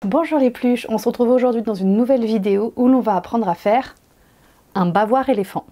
Bonjour les pluches, on se retrouve aujourd'hui dans une nouvelle vidéo où l'on va apprendre à faire un bavoir éléphant.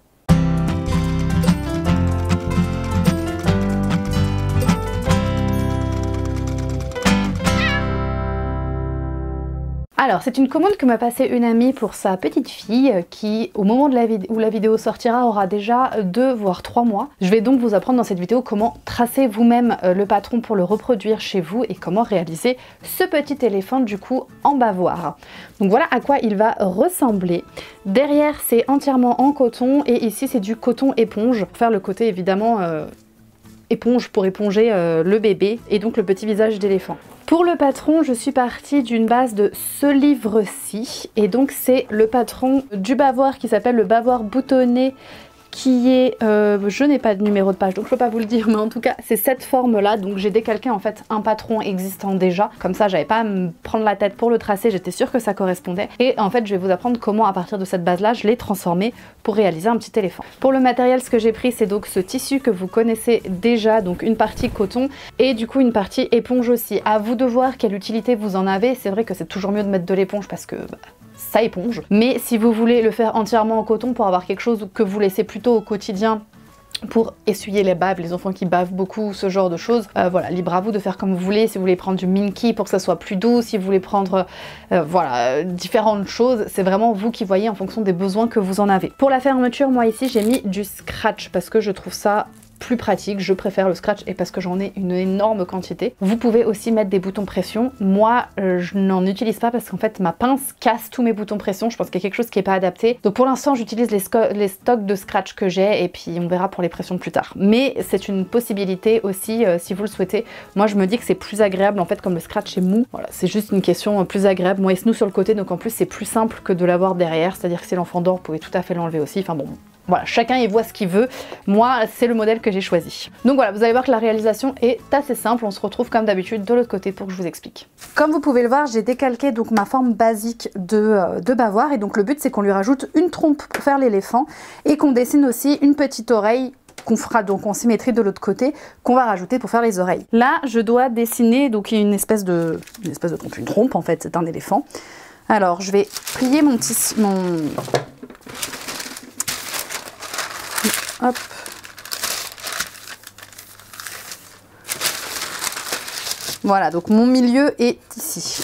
Alors, c'est une commande que m'a passée une amie pour sa petite fille qui, au moment de où la vidéo sortira, aura déjà 2 voire 3 mois. Je vais donc vous apprendre dans cette vidéo comment tracer vous-même le patron pour le reproduire chez vous et comment réaliser ce petit éléphant du coup en bavoir. Donc voilà à quoi il va ressembler. Derrière, c'est entièrement en coton et ici c'est du coton éponge pour faire le côté évidemment éponge pour éponger le bébé et donc le petit visage d'éléphant. Pour le patron, je suis partie d'une base de ce livre-ci et donc c'est le patron du bavoir qui s'appelle le bavoir boutonné qui est, je n'ai pas de numéro de page donc je peux pas vous le dire, mais en tout cas c'est cette forme là, donc j'ai décalqué en fait un patron existant déjà, comme ça j'avais pas à me prendre la tête pour le tracer, j'étais sûre que ça correspondait et en fait je vais vous apprendre comment à partir de cette base là je l'ai transformé pour réaliser un petit éléphant. Pour le matériel, ce que j'ai pris c'est donc ce tissu que vous connaissez déjà, donc une partie coton et du coup une partie éponge aussi. À vous de voir quelle utilité vous en avez, c'est vrai que c'est toujours mieux de mettre de l'éponge parce que ça éponge, mais si vous voulez le faire entièrement en coton pour avoir quelque chose que vous laissez plutôt au quotidien pour essuyer les baves, les enfants qui bavent beaucoup, ce genre de choses, voilà, libre à vous de faire comme vous voulez. Si vous voulez prendre du Minky pour que ça soit plus doux, si vous voulez prendre voilà, différentes choses, c'est vraiment vous qui voyez en fonction des besoins que vous en avez. Pour la fermeture, moi ici j'ai mis du scratch parce que je trouve ça plus pratique, je préfère le scratch et parce que j'en ai une énorme quantité. Vous pouvez aussi mettre des boutons pression. Moi, je n'en utilise pas parce qu'en fait ma pince casse tous mes boutons pression. Je pense qu'il y a quelque chose qui n'est pas adapté. Donc pour l'instant, j'utilise les stocks de scratch que j'ai et puis on verra pour les pressions plus tard. Mais c'est une possibilité aussi si vous le souhaitez. Moi, je me dis que c'est plus agréable en fait comme le scratch est mou. Voilà, c'est juste une question plus agréable. Moi, il se noue sur le côté, donc en plus c'est plus simple que de l'avoir derrière. C'est-à-dire que si l'enfant dort, vous pouvez tout à fait l'enlever aussi. Enfin bon. Voilà, chacun y voit ce qu'il veut. Moi, c'est le modèle que j'ai choisi. Donc voilà, vous allez voir que la réalisation est assez simple. On se retrouve comme d'habitude de l'autre côté pour que je vous explique. Comme vous pouvez le voir, j'ai décalqué donc ma forme basique de bavoir. Et donc le but, c'est qu'on lui rajoute une trompe pour faire l'éléphant et qu'on dessine aussi une petite oreille qu'on fera donc en symétrie de l'autre côté, qu'on va rajouter pour faire les oreilles. Là, je dois dessiner donc une espèce de trompe, une trompe en fait, c'est un éléphant. Alors, je vais plier mon tissu, hop. Voilà, donc mon milieu est ici.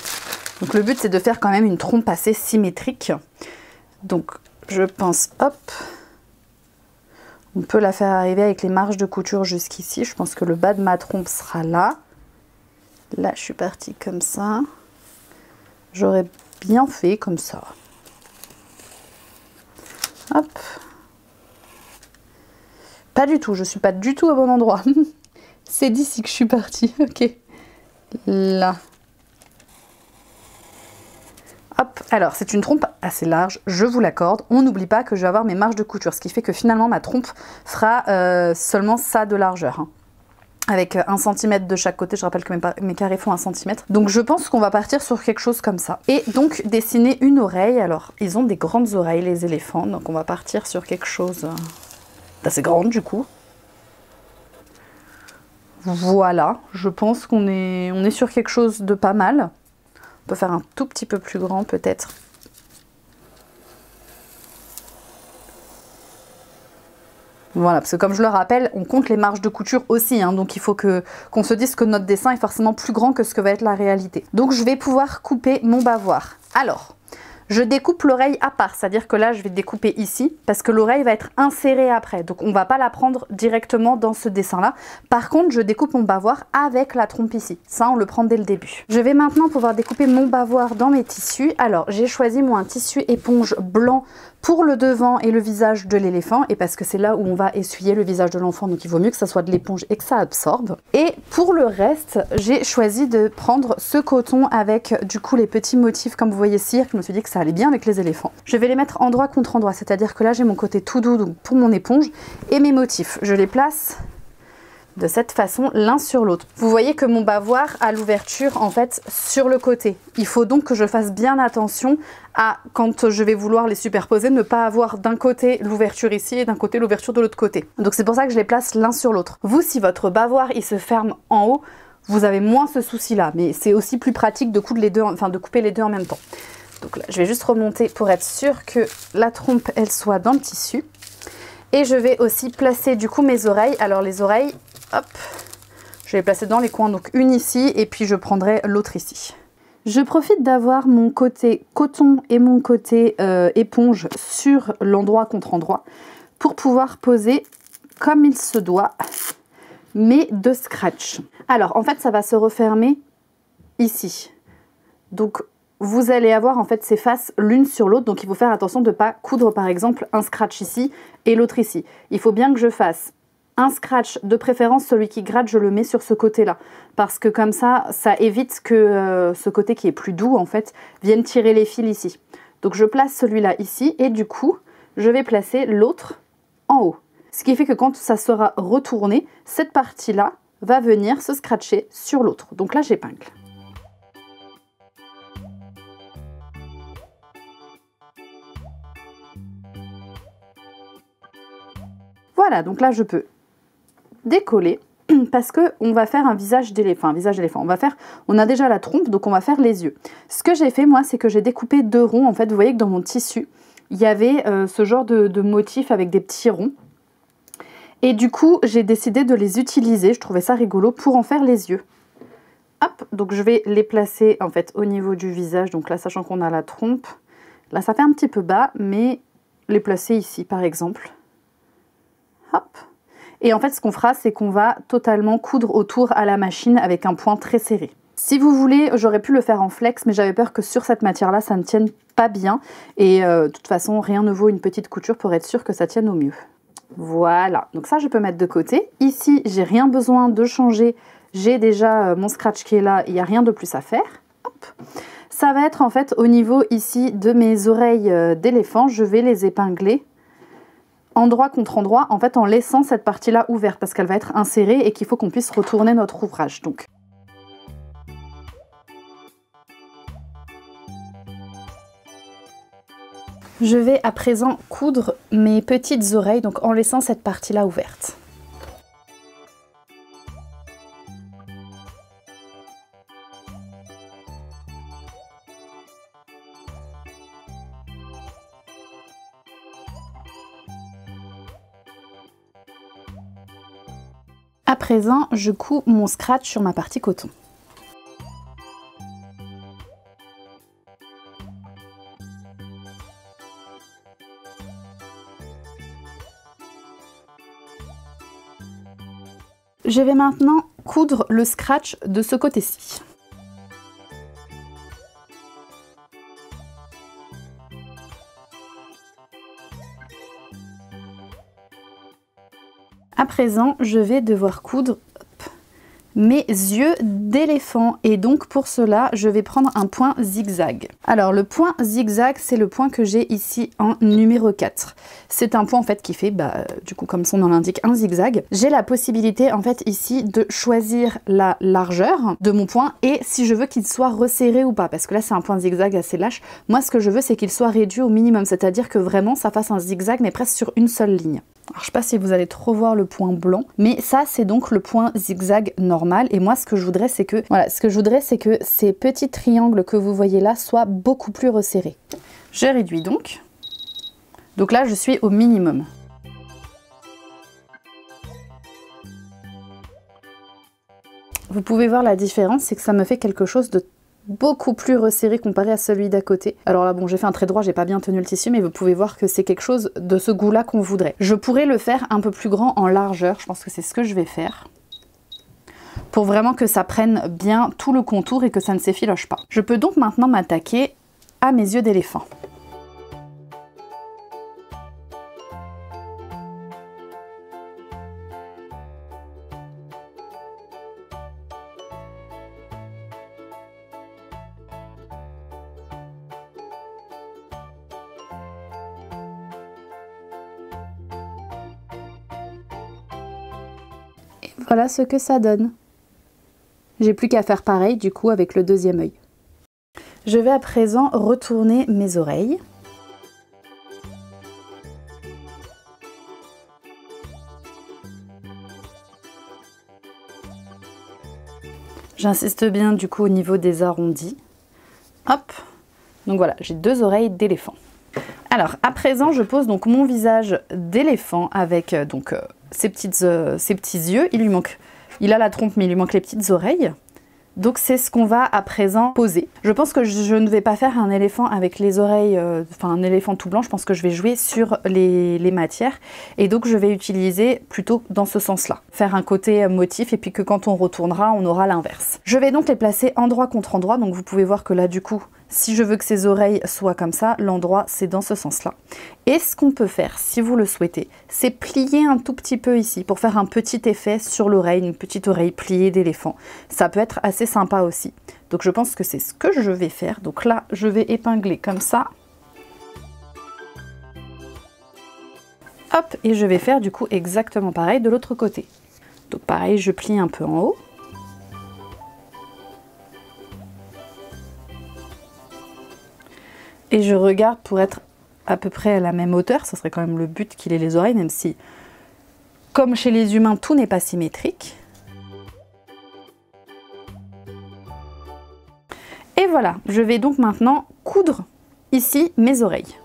Donc le but c'est de faire quand même une trompe assez symétrique. Donc je pense, hop, on peut la faire arriver avec les marges de couture jusqu'ici. Je pense que le bas de ma trompe sera là. Là je suis partie comme ça. J'aurais bien fait comme ça. Hop. Pas du tout, je suis pas du tout au bon endroit. C'est d'ici que je suis partie, ok. Là. Hop, alors c'est une trompe assez large, je vous l'accorde. On n'oublie pas que je vais avoir mes marges de couture, ce qui fait que finalement ma trompe fera seulement ça de largeur. Hein. Avec 1 cm de chaque côté, je rappelle que mes carrés font 1 cm. Donc je pense qu'on va partir sur quelque chose comme ça. Et donc dessiner une oreille, alors ils ont des grandes oreilles les éléphants, donc on va partir sur quelque chose assez grande du coup. Voilà, je pense qu'on est sur quelque chose de pas mal. On peut faire un tout petit peu plus grand peut-être. Voilà, parce que comme je le rappelle, on compte les marges de couture aussi, hein, donc il faut qu'on se dise que notre dessin est forcément plus grand que ce que va être la réalité. Donc je vais pouvoir couper mon bavoir. Alors, je découpe l'oreille à part, c'est-à-dire que là je vais découper ici parce que l'oreille va être insérée après, donc on va pas la prendre directement dans ce dessin-là. Par contre, je découpe mon bavoir avec la trompe ici, ça on le prend dès le début. Je vais maintenant pouvoir découper mon bavoir dans mes tissus. Alors j'ai choisi moi un tissu éponge blanc pour le devant et le visage de l'éléphant, et parce que c'est là où on va essuyer le visage de l'enfant, donc il vaut mieux que ça soit de l'éponge et que ça absorbe. Et pour le reste, j'ai choisi de prendre ce coton avec du coup les petits motifs comme vous voyez cirque. Je me suis dit que ça allait bien avec les éléphants. Je vais les mettre endroit contre endroit, c'est-à-dire que là j'ai mon côté tout doux donc pour mon éponge et mes motifs. Je les place de cette façon l'un sur l'autre. Vous voyez que mon bavoir a l'ouverture en fait sur le côté. Il faut donc que je fasse bien attention à, quand je vais vouloir les superposer, ne pas avoir d'un côté l'ouverture ici et d'un côté l'ouverture de l'autre côté. Donc c'est pour ça que je les place l'un sur l'autre. Vous, si votre bavoir il se ferme en haut, vous avez moins ce souci-là. Mais c'est aussi plus pratique de couper les deux en même temps. Donc là, je vais juste remonter pour être sûre que la trompe, elle soit dans le tissu. Et je vais aussi placer du coup mes oreilles. Alors les oreilles, hop, je vais les placer dans les coins. Donc une ici et puis je prendrai l'autre ici. Je profite d'avoir mon côté coton et mon côté éponge sur l'endroit contre endroit pour pouvoir poser comme il se doit mes deux scratchs. Alors en fait ça va se refermer ici. Donc vous allez avoir en fait ces faces l'une sur l'autre, donc il faut faire attention de ne pas coudre par exemple un scratch ici et l'autre ici. Il faut bien que je fasse un scratch, de préférence celui qui gratte, je le mets sur ce côté-là, parce que comme ça évite que ce côté qui est plus doux en fait vienne tirer les fils ici. Donc je place celui-là ici et du coup je vais placer l'autre en haut. Ce qui fait que quand ça sera retourné, cette partie-là va venir se scratcher sur l'autre. Donc là j'épingle. Voilà, donc là je peux décoller parce que on va faire un visage d'éléphant. On a déjà la trompe, donc on va faire les yeux. Ce que j'ai fait moi, c'est que j'ai découpé deux ronds. En fait, vous voyez que dans mon tissu, il y avait ce genre de motif avec des petits ronds. Et du coup, j'ai décidé de les utiliser. Je trouvais ça rigolo pour en faire les yeux. Hop, donc je vais les placer en fait au niveau du visage. Donc là, sachant qu'on a la trompe, là ça fait un petit peu bas, mais les placer ici par exemple. Hop. Et en fait, ce qu'on fera, c'est qu'on va totalement coudre autour à la machine avec un point très serré. Si vous voulez, j'aurais pu le faire en flex, mais j'avais peur que sur cette matière-là, ça ne tienne pas bien. Et de toute façon, rien ne vaut une petite couture pour être sûr que ça tienne au mieux. Voilà, donc ça, je peux mettre de côté. Ici, j'ai rien besoin de changer. J'ai déjà mon scratch qui est là, il n'y a rien de plus à faire. Hop. Ça va être en fait au niveau ici de mes oreilles d'éléphant, je vais les épingler endroit contre endroit, en fait en laissant cette partie-là ouverte parce qu'elle va être insérée et qu'il faut qu'on puisse retourner notre ouvrage. Donc, je vais à présent coudre mes petites oreilles, donc en laissant cette partie-là ouverte. À présent, je couds mon scratch sur ma partie coton. Je vais maintenant coudre le scratch de ce côté-ci. À présent, je vais devoir coudre mes yeux d'éléphant et donc pour cela je vais prendre un point zigzag. Alors le point zigzag, c'est le point que j'ai ici en numéro 4. C'est un point en fait qui fait du coup comme son nom l'indique un zigzag. J'ai la possibilité en fait ici de choisir la largeur de mon point et si je veux qu'il soit resserré ou pas, parce que là c'est un point zigzag assez lâche. Moi ce que je veux c'est qu'il soit réduit au minimum, c'est-à-dire que vraiment ça fasse un zigzag mais presque sur une seule ligne. Alors, je sais pas si vous allez trop voir le point blanc, mais ça c'est donc le point zigzag normal. Et moi ce que je voudrais c'est que ces petits triangles que vous voyez là soient beaucoup plus resserrés. Je réduis donc. Donc là je suis au minimum. Vous pouvez voir la différence, c'est que ça me fait quelque chose de beaucoup plus resserré comparé à celui d'à côté. Alors là bon, j'ai fait un trait droit, j'ai pas bien tenu le tissu, mais vous pouvez voir que c'est quelque chose de ce goût là qu'on voudrait. Je pourrais le faire un peu plus grand en largeur, je pense que c'est ce que je vais faire, pour vraiment que ça prenne bien tout le contour et que ça ne s'effiloche pas. Je peux donc maintenant m'attaquer à mes yeux d'éléphant. Voilà ce que ça donne. J'ai plus qu'à faire pareil du coup avec le deuxième œil. Je vais à présent retourner mes oreilles. J'insiste bien du coup au niveau des arrondis. Hop. Donc voilà, j'ai 2 oreilles d'éléphant. Alors à présent, je pose donc mon visage d'éléphant avec ses petits yeux. Il a la trompe mais il lui manque les petites oreilles. Donc c'est ce qu'on va à présent poser. Je pense que je ne vais pas faire un éléphant avec les oreilles, un éléphant tout blanc. Je pense que je vais jouer sur les matières. Et donc je vais utiliser plutôt dans ce sens-là. Faire un côté motif et puis que quand on retournera, on aura l'inverse. Je vais donc les placer endroit contre endroit. Donc vous pouvez voir que là du coup, si je veux que ces oreilles soient comme ça, l'endroit c'est dans ce sens-là. Et ce qu'on peut faire, si vous le souhaitez, c'est plier un tout petit peu ici pour faire un petit effet sur l'oreille, une petite oreille pliée d'éléphant. Ça peut être assez sympa aussi. Donc je pense que c'est ce que je vais faire. Donc là, je vais épingler comme ça. Hop, et je vais faire du coup exactement pareil de l'autre côté. Donc pareil, je plie un peu en haut. Et je regarde pour être à peu près à la même hauteur. Ça serait quand même le but qu'il ait les oreilles, même si, comme chez les humains, tout n'est pas symétrique. Et voilà, je vais donc maintenant coudre ici mes oreilles.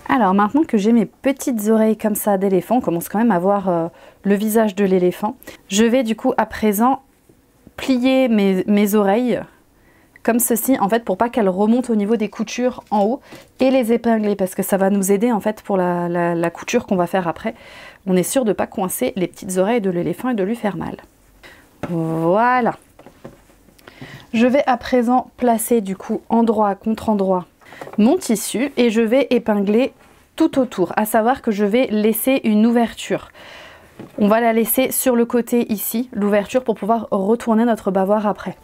Alors maintenant que j'ai mes petites oreilles comme ça d'éléphant, on commence quand même à voir le visage de l'éléphant. Je vais du coup à présent plier mes oreilles comme ceci, en fait pour pas qu'elles remontent au niveau des coutures en haut, et les épingler parce que ça va nous aider en fait pour la couture qu'on va faire après. On est sûr de ne pas coincer les petites oreilles de l'éléphant et de lui faire mal. Voilà. Je vais à présent placer du coup endroit contre endroit mon tissu et je vais épingler tout autour, à savoir que je vais laisser une ouverture. On va la laisser sur le côté ici, l'ouverture, pour pouvoir retourner notre bavoir après.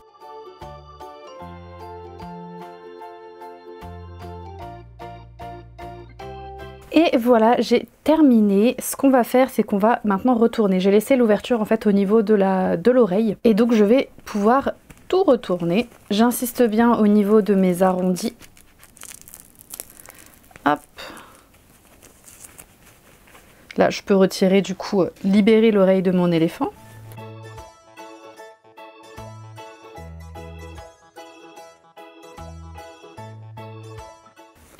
Et voilà, j'ai terminé. Ce qu'on va faire, c'est qu'on va maintenant retourner. J'ai laissé l'ouverture en fait au niveau de l'oreille et donc je vais pouvoir tout retourner. J'insiste bien au niveau de mes arrondis. Hop. Là, je peux retirer du coup, libérer l'oreille de mon éléphant.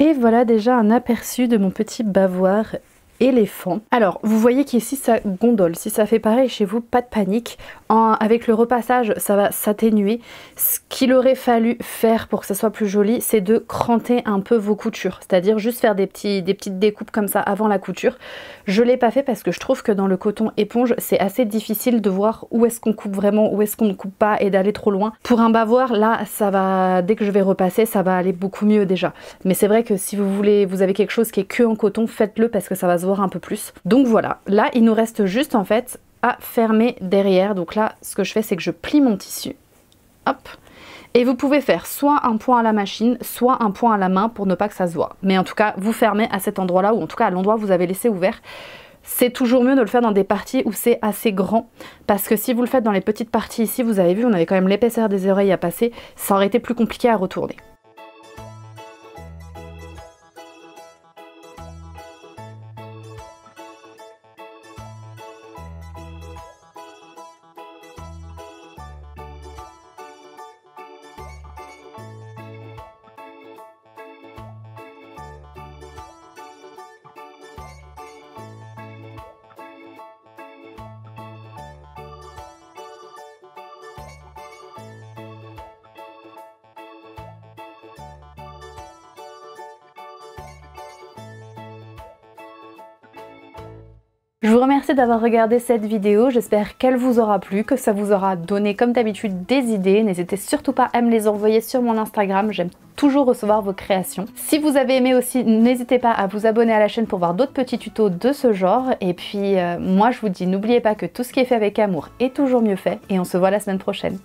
Et voilà déjà un aperçu de mon petit bavoir éléphant. Alors, vous voyez qu'ici ça gondole. Si ça fait pareil chez vous, pas de panique. Avec le repassage, ça va s'atténuer. Ce qu'il aurait fallu faire pour que ça soit plus joli, c'est de cranter un peu vos coutures. C'est-à-dire juste faire des petites découpes comme ça avant la couture. Je l'ai pas fait parce que je trouve que dans le coton éponge, c'est assez difficile de voir où est-ce qu'on coupe vraiment, où est-ce qu'on ne coupe pas et d'aller trop loin. Pour un bavoir, là, ça va, dès que je vais repasser, ça va aller beaucoup mieux déjà. Mais c'est vrai que si vous avez quelque chose qui est que en coton, faites-le parce que ça va se voir un peu plus. Donc voilà, là, il nous reste juste en fait à fermer derrière. Donc là, ce que je fais, c'est que je plie mon tissu. Hop. Et vous pouvez faire soit un point à la machine, soit un point à la main pour ne pas que ça se voit. Mais en tout cas, vous fermez à cet endroit-là, ou en tout cas à l'endroit où vous avez laissé ouvert. C'est toujours mieux de le faire dans des parties où c'est assez grand, parce que si vous le faites dans les petites parties ici, vous avez vu, on avait quand même l'épaisseur des oreilles à passer, ça aurait été plus compliqué à retourner. Je vous remercie d'avoir regardé cette vidéo, j'espère qu'elle vous aura plu, que ça vous aura donné comme d'habitude des idées. N'hésitez surtout pas à me les envoyer sur mon Instagram, j'aime toujours recevoir vos créations. Si vous avez aimé aussi, n'hésitez pas à vous abonner à la chaîne pour voir d'autres petits tutos de ce genre. Et puis moi je vous dis, n'oubliez pas que tout ce qui est fait avec amour est toujours mieux fait et on se voit la semaine prochaine.